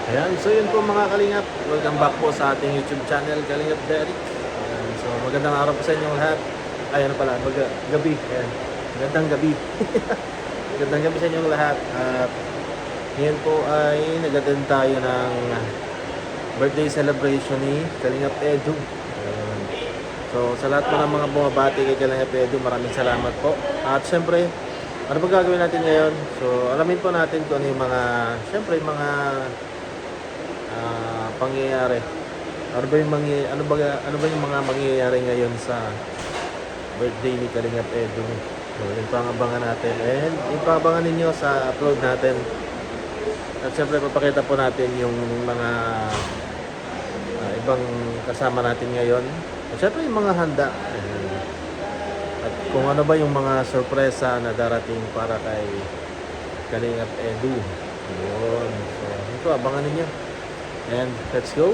Ayan, so yun po mga Kalingap. Welcome back po sa ating YouTube channel, Kalingap Derek. Ayan, so magandang araw po sa inyong lahat. Ay, ano pala, gabi. Ayan, magandang gabi. Magandang gabi sa inyong lahat. At ngayon po ay nag-attend tayo ng birthday celebration ni Kalingap Edu. Ayan. So sa lahat po ng mga bumabati kay Kalingap Edu, maraming salamat po. At syempre, ano ba gagawin natin ngayon? So alamin po natin kung ano yung mga, syempre mga pangyayari. Ano ba yung mga mangyayari ngayon sa birthday ni Kalingap Edu? So, yung pangabangan natin and yung pangabangan ninyo sa upload natin. At syempre papakita po natin yung mga ibang kasama natin ngayon. At syempre yung mga handa. At kung ano ba yung mga sorpresa na darating para kay Kalingap Edu. Yun. So, ito abangan ninyo. And let's go!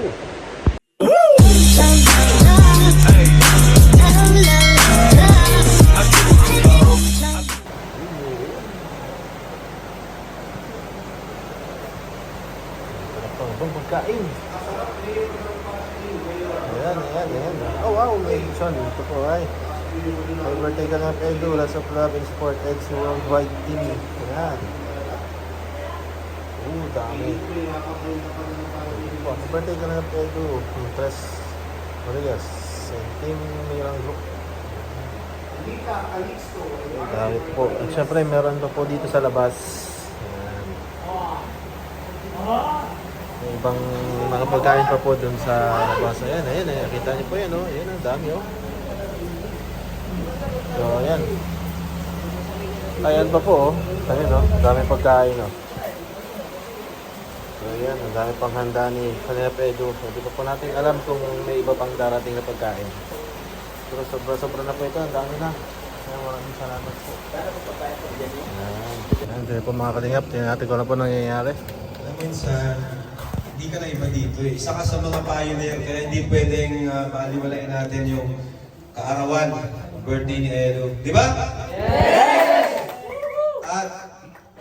Pang pagkain. Ayan. Oh wow, may son. Ito po ay. Happy birthday ka nga Edu. Lots of love and support. EDS Worldwide Team. Ayan. Dami. Happy birthday ka nga Edu. Tres Marias. And Team Mirang Group. Dami po. At syempre meron pa po dito sa labas. Ayan. May ibang mga pagkain pa po dun sa labas. Ayan. Kita niyo po yan, oh. Ayan, ang dami, oh. So, ayan. Ayan pa po, oh. Ayan, oh. Dami pagkain, oh. So, ayan. Ang dami pang handa ni Kalingap Edu. Hindi pa po natin alam kung may iba pang darating na pagkain. Pero sobra na po ito. Ang dami na. Kaya maraming salamat po. Ayan. Ayan po mga Kalingap. Tingnan natin kung ano po nangyayari. Minsan, hindi ka na iba dito eh. Isa ka sa mga pioneer, kaya hindi pwedeng baliwalain natin yung kaarawan, birthday ni Edu. Di ba? Yes! At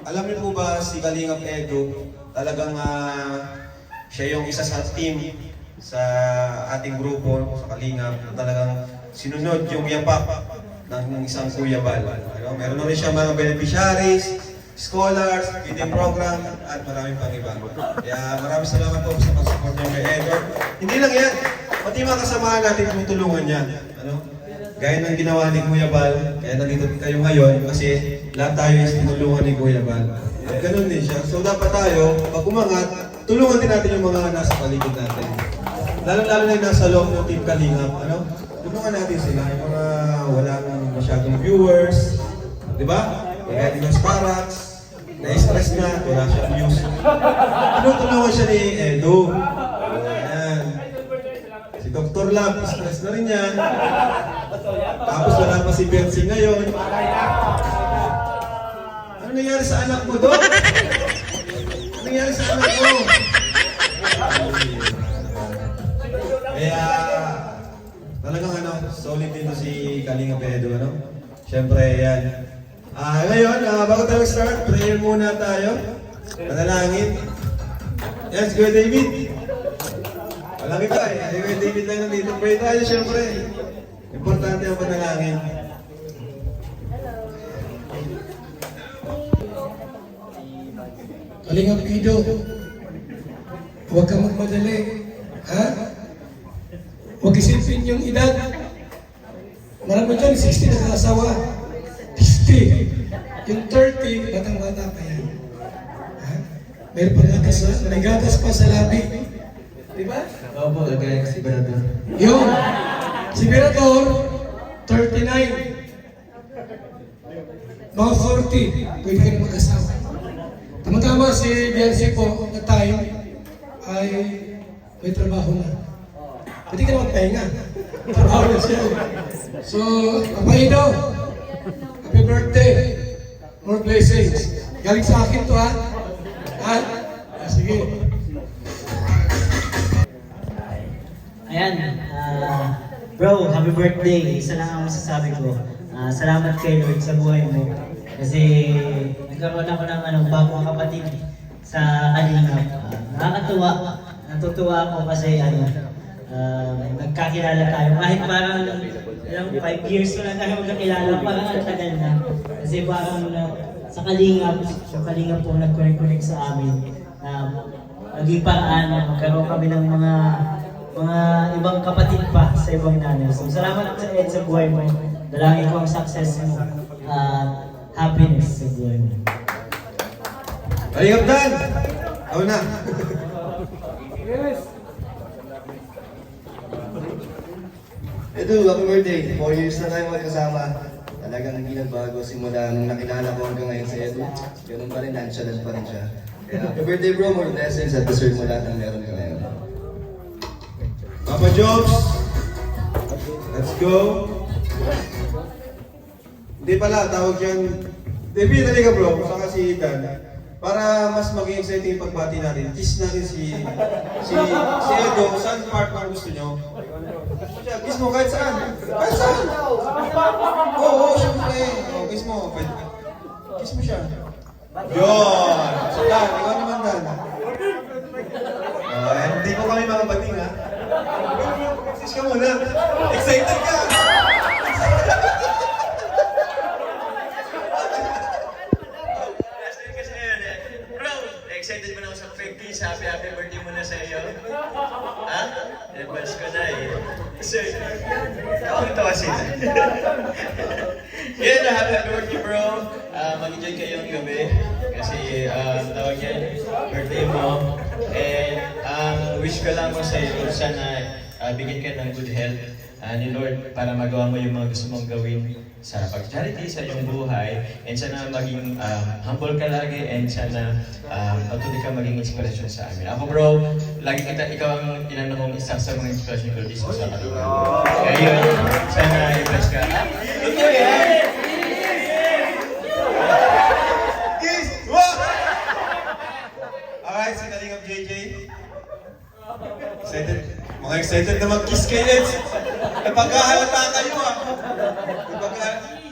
alam niyo po ba si Kalingap Edu, talagang siya yung isa sa team sa ating grupo, sa Kalingap, na talagang sinunod yung yapak ng isang Kuya Bal. Ano? Meron na rin siya mga beneficiaries, scholars, feeding program, at maraming pang iba. Kaya maraming salamat po sa pag-support niyo kay Edu. Hindi lang yan, pati mga kasamahan natin tutulungan yan. Ano? Gaya ng ginawa ni Kuya Bal, kaya nandito kayo ngayon kasi lahat tayo is tinulungan ni Kuya Bal. At ganun din siya. So dapat tayo, pag umangat, tulungan din natin yung mga nasa paligid natin. Lalo-lalo na yung nasa loob ng Team Kalingap. Ano? Tulungan natin sila, yung mga walang masyadong viewers. Di ba? Kaya di mas paraks, na-stress na, wala siya views. Tinutulungan siya ni Edu. Ayan. Si Dr. Lab, stress na rin yan. Tapos wala pa si Betsy ngayon. Ano nangyari sa anak mo, Doc? Ano nangyari sa anak mo? Kaya, talagang solid dito si Kalingap Edu, ano? Siyempre, yan. Ngayon, bago tayo start, prayer muna tayo. Panalangin. Yes, Kuya David. Malaki pa eh. Kuya David lang nandito. Pray tayo siyempre. Importante ang panalangin. Kalingap Edu, huwag kang magmadali. Ha? Huwag isipin yung edad. Marami dyan, 60 na kasawa. 60. Yung 30, batang-bata pa yan. Ha? Meron pa gatas na, may gatas pa sa labi. Di ba? Opo, lagay si Berador. Yun. Si Berador, 39. Mga 40, pwede ka na mag-asawa. Tama-tama si Biancy po, na tayo, ay may trabaho na. Pwede ka na magpahinga. Trabaho na siya. So, Kapaido, happy birthday. More blessings. Galing sa akin to, ha? Ha? Sige. Ayan, bro, happy birthday. Isa lang ang masasabi ko. Salamat kay Lord sa buhay mo. Kasi nagkaroon ako ng bagong kapatid sa Kalingap. Nakakatuwa, natutuwa ako kasi nagkakilala tayo. Kahit parang 5 years na tayo magkakilala, parang ang tagal na. Kasi parang sa Kalingap po nag-connect sa amin. Naging paraan, magkaroon kami ng mga ibang kapatid pa sa ibang nanay. So salamat sa Ed sa buhay mo. Dalangin ko ang success mo at happiness sa buhay mo. Kalingap Dan! Ako na. Edu, happy birthday. 4 years na tayo magkasama. Talagang hindi nagbago simula nung nakilala ko hanggang ngayon si Edu. Ganun pa rin, nonchalant pa rin siya. Kaya happy birthday bro, more blessings at deserve mo lahat ng meron ka ngayon. Papa Jobs! Let's go! Hindi pala, tawag yan. Debbie, dali ka bro, saka si Dan. Para mas maging exciting yung pagbati natin, kiss natin si Edo. Saan part ang gusto nyo? Kiss mo kahit saan. Kahit saan? Oo, syempre. Oh, kiss mo. Kiss mo siya. Yun! So Dan, ikaw naman Dan. Hindi ko kami mga bating ha. Kiss ka muna. Excited ka! Excited mo na ako sa fake kiss. Happy birthday mo na sa iyo. Ha? Advance ko na eh. So, tawa sila. Yan, happy birthday bro. Mag-enjoy kayong gabi. Kasi tawag yan, birthday mo. And wish ko lang mo sa iyo, sana bigyan ka ng good health ni Lord para magawa mo yung mga gusto mong gawin sa pag-charity sa iyong buhay, and sana maging humble ka lagi, and sana patuloy ka maging inspirasyon sa amin. Ako bro, lagi ikaw ang inano kong isa sa mga inspirasyon ko dito sa kanila. Kaya yun, sana i-bless ka. Totoo yan! Kiss! Wow! Alright, si Kalingap JJ. Excited? Mga excited na mag-kiss kay Eds. Napagkahalata kayo ah.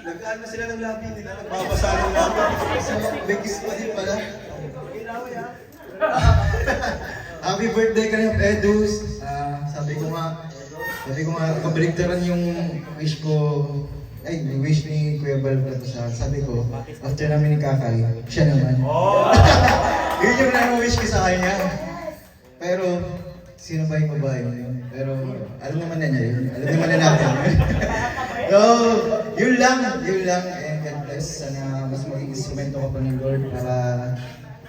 Nag-ano sila ng labi nila, nagbabasa ng labi. May kiss pa din pala. Happy birthday ka ng Edus. Sabi ko nga, kabaligtaran yung wish ko. Ay, yung wish ni Kuya Bal na sa sabi ko, after namin ni Kakay, siya naman. Yun yung nang-wish ko sa kanya. Pero, sino ba yung babae mo yun? Pero, alam naman na niya yun. Alam naman na natin yun. So, yun lang. And God bless. Sana mas maging instrumento ka pa ng Lord para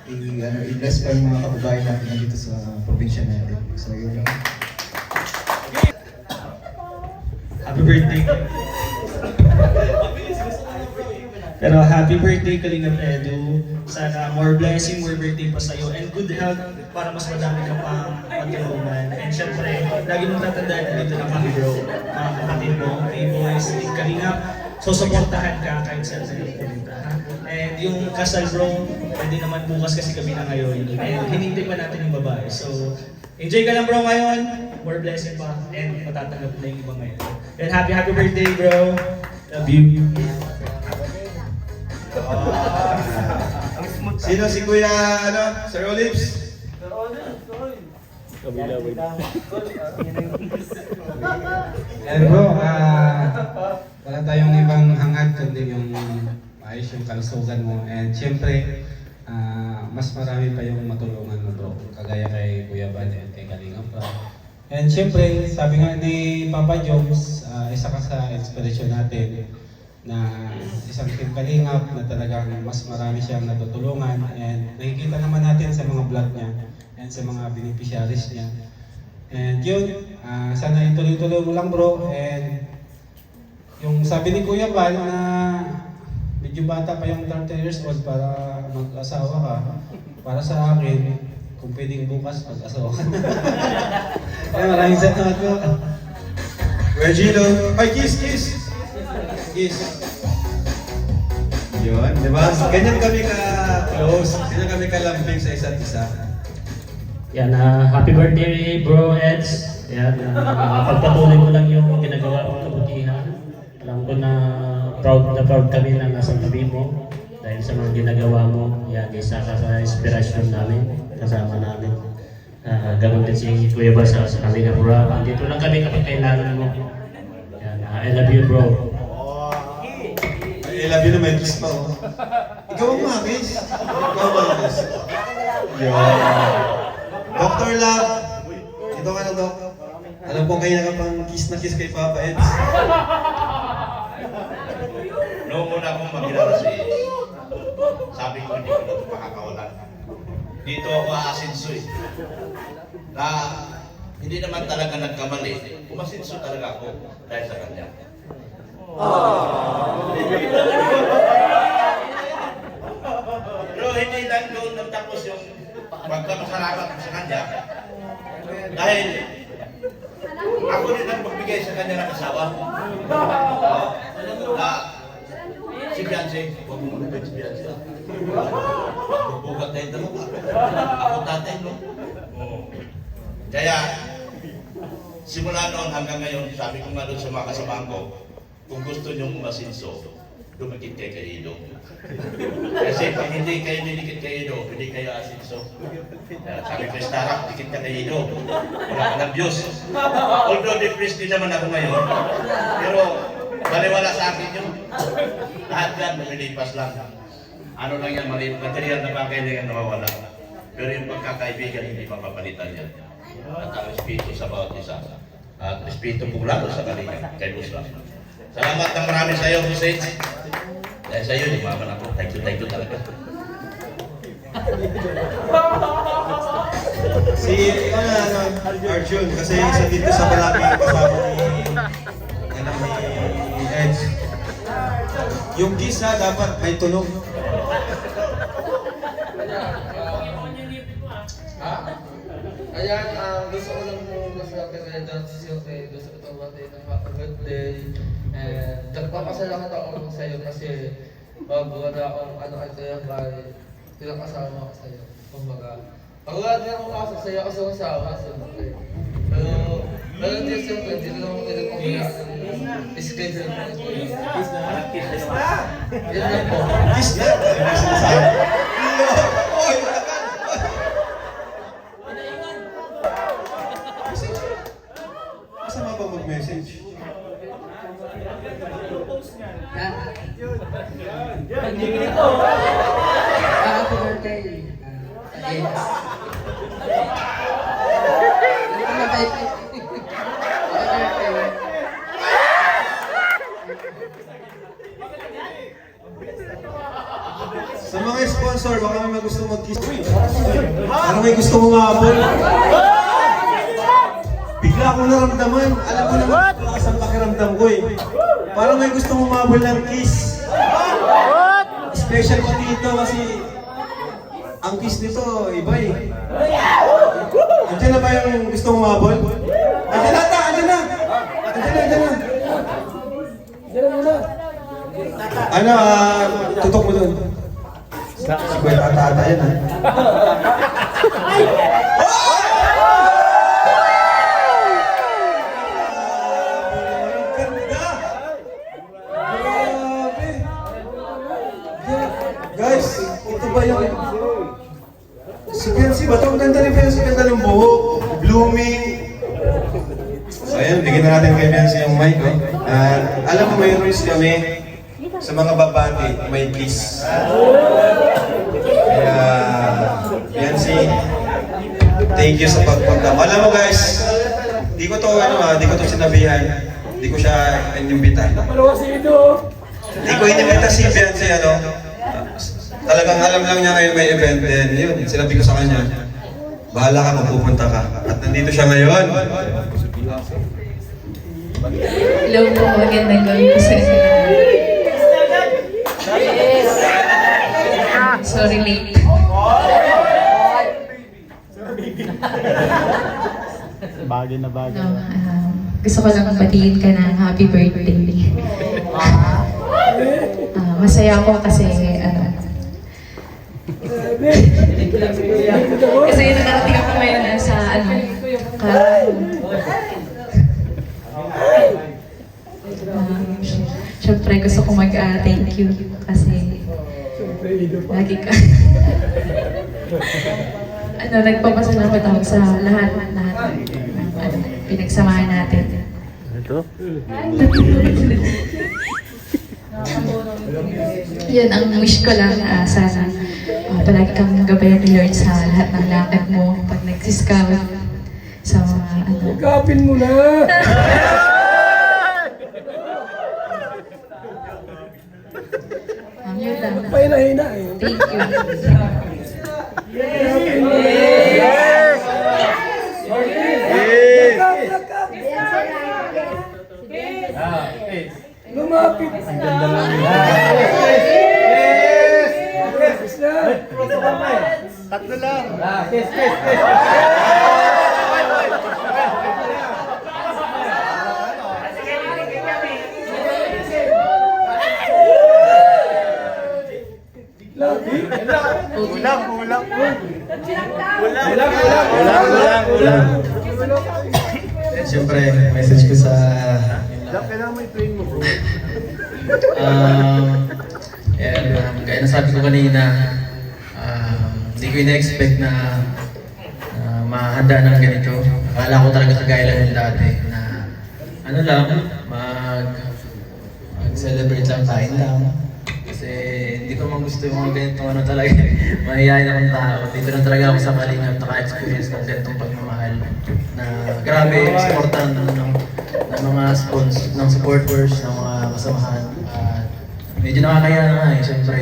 i-bless pa yung mga kababayan natin dito sa probinsya natin. So, yun lang. Happy birthday. Pero happy birthday Kalingap Edu. Sana more blessing, more birthday pa sa'yo, and good health para mas madami ka pang matulungan. And syempre, lagi mong tatandaan na dito na kami bro. Mga kapatid mo, A-Boys, Team Kalingap. So supportahan ka kahit saan sa iyo pumunta. And yung kasal bro, hindi naman bukas kasi gabi na ngayon. And hinintay pa natin yung babae. So enjoy ka lang bro ngayon. More blessing pa. And matatanggap na yung iba ngayon. And happy birthday bro. Love you. Sino si Kuya, Sir Olives? And bro, wala tayong ibang hangad kundi yung maayos yung kalusugan mo. And syempre, mas marami pa yung matulungan mo bro. Kagaya kay Kuya Bal at kay Kalingap bro. And syempre, sabi nga ni Papa Jones, isa ka sa inspiration natin na isang Team Kalingap na talagang mas marami siyang natutulungan, and nakikita naman natin sa mga vlog niya and sa mga beneficiaries niya. And yun, sana ituloy-tuloy mo lang bro. And yung sabi ni Kuya Bal na medyo bata pa yung 30 years old para mag-asawa ka, para sa akin, kung pwedeng bukas mag-asawa ka. Ay, maraming salamat bro. Regino. Ay, kiss! Yun, di ba? Ganyan kami ka-close. Ganyan kami ka-lambing sa isa't isa. Yan, happy birthday bro Eds. Yan, pagpatuloy mo lang yung ginagawa mong kabutihan. Alam ko na proud kami na nasa tabi mo. Dahil sa mga ginagawa mo. Yan, isa ka sa inspirasyon namin, kasama namin. Ganun din si Kuya Bal sa Kalinga Bro. Dito lang kami kapag kailangan mo. Yan, I love you bro. I love you na may kiss pa, oh. Ikaw ang makis. Ikaw ang makis. Dr. Love, ito ka na, Doc. Alam ko kayo nakapang kiss na kiss kay Papa Eds. Noong una akong makilala si sabi ko hindi ko na ito makakawalan. Dito ako aasinso eh. Na hindi naman talaga nagkamali. Umasinso talaga ako dahil sa kanya. Pero hindi lang doon nagtapos yung pagkamasalamat ko sa kanya. Dahil ako din ang magbigay sa kanya ng asawa. Si Beyonce, huwag mo malupit si Beyonce. Bubugat tayo dalawa. Ako tatay, no? Kaya, simula noon hanggang ngayon, sabi ko nga doon sa mga kasamahan ko, kung gusto niyong umasinso, dumikit kayo kay Ido. Kasi pag hindi kayo dinikit kay Ido, hindi kayo asinso. Sabi ko, Starap, dikit ka kay Ido. Wala ka ng Diyos. Although depressed din naman ako ngayon, pero baliwala sa akin yun. Lahat yan, lumilipas lang. Ano lang yan, material na bagay na yan nawawala. Pero yung pagkakaibigan, hindi mapapalitan yan. At ang respeto sa bawat isa. At respeto po lalo sa Kalinga, kay Busla. Salamat ng marami sa iyo, Hussein. Dahil sa iyo, di maman ako. Thank you talaga. Si, Arjun, kasi isa dito sa malaki kasama ni Eds. Yung kiss ha, dapat may tunog. Ayan, gusto ko lang po masabi kay Dancy Silve, gusto ko tumati ng happy birthday. And nagpapasalamat ako sa iyo kasi pag wala akong kaya bali, pinakasama ko sa iyo. Kumbaga, pag wala din akong pasok sa iyo kasi ako sa siyempre. Pero din siyempre, hindi lang ako pinagpapayaan ng schedule mo ito. Kiss na? Kiss na? Yan lang po. Kiss na? Kiss na sa'yo? Oy! Masama ba mag-message? Happy birthday. Yes. Sa mga sponsor, baka may gusto mag-kiss. Parang may gusto mong mahabol. Bigla akong naramdaman. Alam mo naman, lakas ang pakiramdam ko eh. Parang may gusto mong mahabol ng kiss. Special pa dito kasi ang kiss nito, iba eh. Andiyan na ba yung gusto mong mahabol? Andiyan na! Andiyan na! Andiyan na! Ano, tutok mo doon. Sabay tata yan ha. Guys, ito ba yung... Si Fiancé ba ito? Ang ganda ni Fiancé, ganda ng buhok, blooming. So ayan, bigyan na natin kay Fiancé yung mic. Alam mo, may rules kami sa mga babati, may kiss. Kaya, Fiancé, thank you sa pagpunta. Alam mo guys, di ko to sinabihan. Di ko siya inimbita. Di ko inimbita si Fiancé, talagang alam lang niya ngayon may event din. Yun, sinabi ko sa kanya, bahala ka, magpupunta ka. At nandito siya ngayon. Hello po, magandang gawin po sa inyo. Sorry, late. Bagay na bagay. No, gusto ko lang batiin ka ng happy birthday. Masaya ako kasi kasi nakarating ako ngayon sa syempre gusto ko mag-thank you kasi Lagi ka. Nagpapasalamat ako sa lahat ng pinagsamahan natin. Ito? Yun, ang wish ko lang, sana palagi kang gabayan ni Lord sa lahat ng lakad mo pag nag-scout sa mga Kapin mo na! Yun lang. Pahina-hina eh. Thank you. Lumapit! Ang ganda lang. Tatlo lang! And syempre, message ko sa Kailangan mo i-train mo, bro. Gaya na sabi ko kanina, hindi ko ina-expect na mahanda ng ganito. Akala ko talaga kagaya lang yung dati na ano lang, mag-celebrate lang, kain lang. Kasi hindi ko naman gusto yung mga ganitong ano talaga, mahihayin akong tao. Dito na talaga ako sa Kalingap, naka-experience ng ganitong pagmamahal. Na grabe, supportan ng mga ng supporters, ng mga kasamahan. Medyo nakakaya na nga eh, siyempre,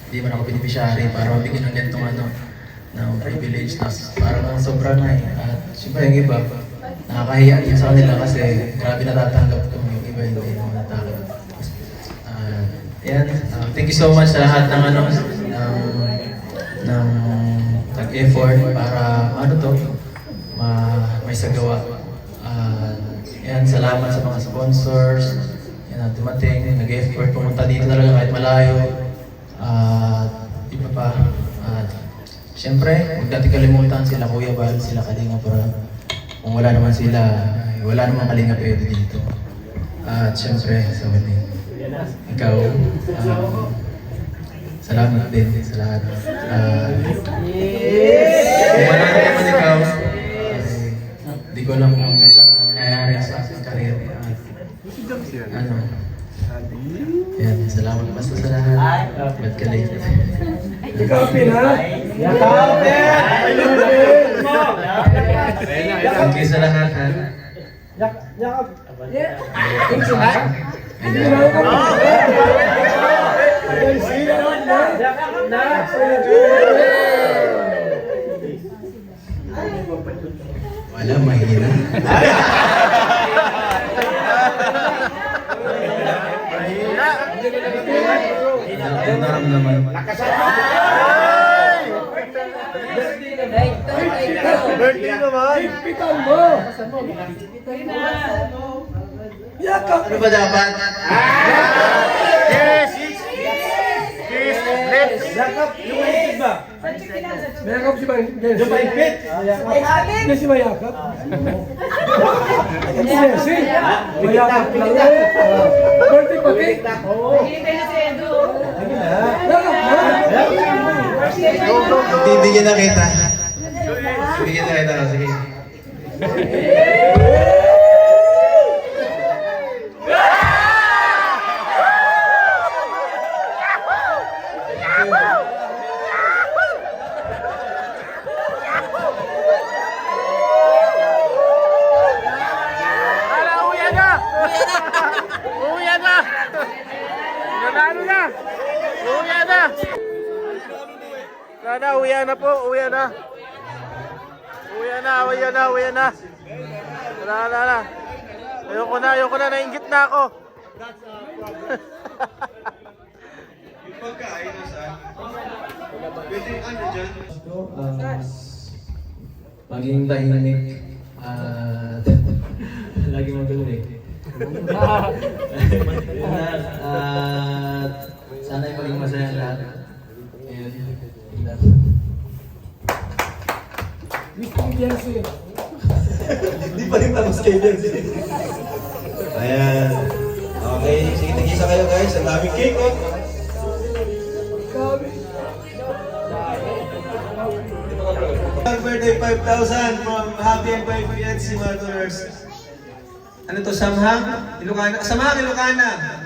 hindi man ako beneficiary para mabigyan ng ganitong ano, ng privilege na parang sobra na eh. At siyempre yung iba, nakakahiya din sa kanila kasi grabe natatanggap ko yung iba hindi naman natanggap. Thank you so much sa lahat ng ano, ng nag-effort para ano to, may sagawa. Salamat sa mga sponsors, dumating, nag-effort, pumunta dito talaga kahit malayo. Iba pa. Siyempre, huwag natin kalimutan sila Kuya Bal, sila Kalingap Rob. Kung wala naman sila, wala naman Kalingap Edu dito. At siyempre, sa huli, ikaw, salamat din sa lahat. Kung wala naman ikaw, hindi ko alam kung saan ang nangyayari sa aking karir. Salamat basta sa lahat. Ba't ka late? Kapin ha? Thank you sa lahat ha. Wala, mahina. Ang naramdaman. Birthday naman! Pitan mo! Yakap! Ano ba dapat? Yes! Kiss! Lips! Yakap! Yung mahigpit ba? Mayakap si Mahigpit. Yung mahigpit? Hindi si Mayakap. Hindi si Mayakap lang eh. Birthday pati? Oo. Yakap na! Bibigyan na kita. Bibigyan na kita. Sige. Uwi na po, uwi na. Uwi na. Wala. Ayoko na, nainggit na ako. Yung pagkain na sa pwede ano dyan? Maging tahimik at lagi magaling. At sana'y maging masaya lahat. Hindi pa rin tapos kayo dyan. Ayan. Okay, sige, tigisa kayo guys. Ang daming cake, oh. birthday 5,000 from Happy and Baby Etsy Mothers. Ano to, Samhang? Ilocana? Samhang, Ilocana.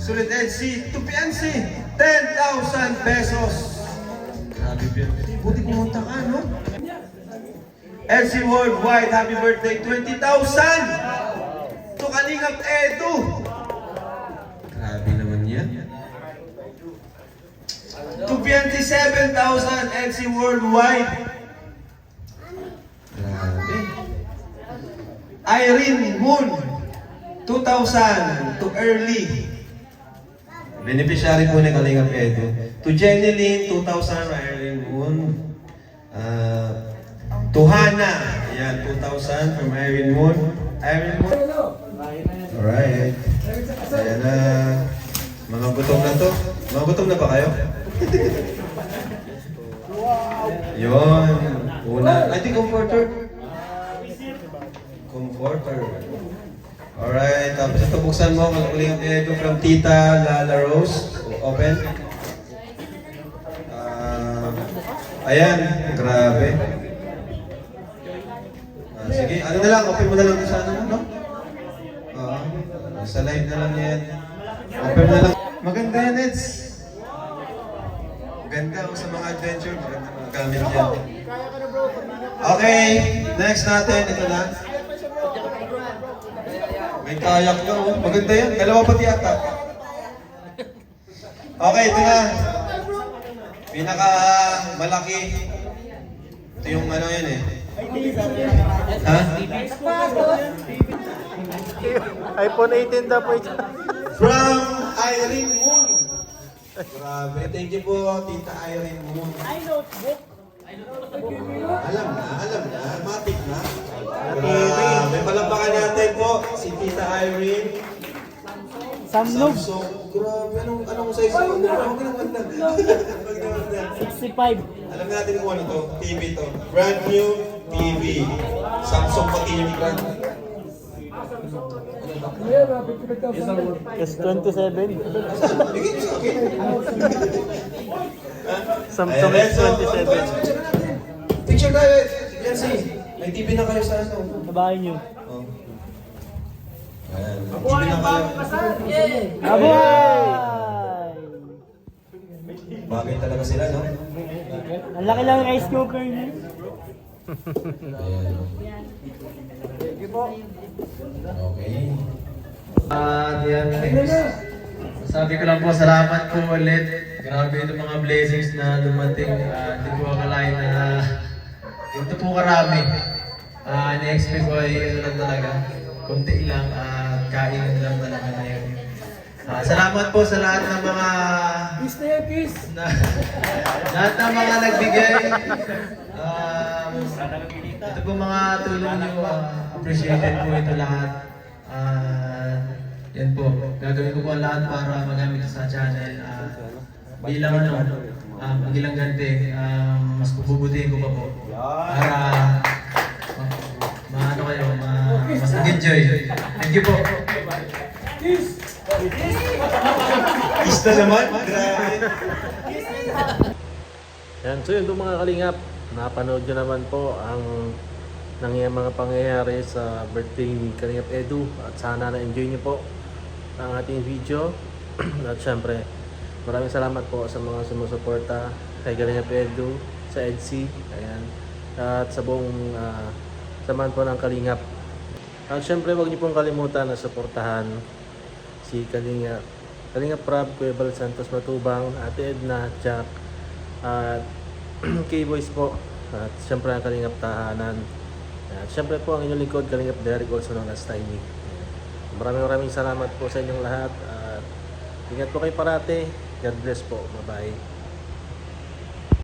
Sulit Etsy, to Piansi, 10,000 pesos. Grabe Piansi, buti pumunta ka, no? Etsy Worldwide, happy birthday, 20,000! To Kalingap Edu! Grabe naman yan. To Piansi, 7,000, Etsy Worldwide. Grabe. Irene Moon, 2,000 to Early. Beneficiary po ni Kalingap Edu. To Jenny Lynn, 2,000 Irene Moon. To Hannah, ayan, 2,000 from Irene Moon. Irene Moon. Alright. Ayan na. Mga gutom na to. Mga gutom na ba kayo? Yun. Una. I think comforter. Comforter. Alright. Tapos ito buksan mo. Kalingap Edu from Tita Lala Rose. Open. Ayan. Grabe. Sige, ano na lang, open mo na lang sa ano, no? Sa live na lang yan. Open na lang. Maganda yan, Eds. Maganda ako sa mga adventure. Maganda mga gamit yan. Okay, next natin. Ito na. May kayak ka, oh. Maganda yan. Dalawa pati ata. Okay, ito na. Pinaka malaki. Ito yung ano yan eh. Ha? iPhone 18 daw po ito. From Irene Moon. Grabe. Thank you po, Tita Irene Moon. Alam na. Matik na. Grabe. Palampakan natin po si Tita Irene. Samsung. Grabe. Anong size ito? Huwag naman na. 65. Alam natin kung ano to. TV to. Brand new TV. Samsung pati yung brand. S27. Bigyan sa akin. Samsung S27. Picture tayo. Yan si. May TV na kayo sa ano. Sa bahay niyo. Ayan. TV na kayo. Bagay talaga sila, no? Ang laki lang ng rice cooker niyo. Okay. Yan. Sabi ko lang po, salamat po ulit. Grabe itong mga blessings na dumating. Hindi ko akalain na ito po karami. Ini-expect ko ay ito lang talaga. Kunti lang at kain lang talaga na yun. Salamat po sa lahat ng mga lahat ng mga nagbigay. Ito po mga tulong nyo. Appreciated po ito lahat. Yan po. Gagawin ko po ang lahat para magamit sa channel. Bilang bilang ganti, mas bubutihin ko pa po. Para maano kayo, mas nag-enjoy. Thank you po. Ista naman. Grabe. Yan, so yun po mga kalingap. Napanood nyo naman po ang mga pangyayari sa birthday ni Kalingap Edu. At sana na-enjoy nyo po ang ating video. At syempre, maraming salamat po sa mga sumusuporta kay Kalingap Edu, sa Etsy, ayan, at sa buong samahan po ng Kalingap. At syempre, huwag niyo pong kalimutan na suportahan si Kalingap Prab, Kuya Bal Santos Matubang, Ate Edna, Jack, at K-Boys po, at syempre ang Kalingap Tahanan, at syempre po ang inyong lingkod, Kalingap Derek, also known as Tiny. Maraming salamat po sa inyong lahat, at ingat po kayo parati. God bless po. Bye-bye.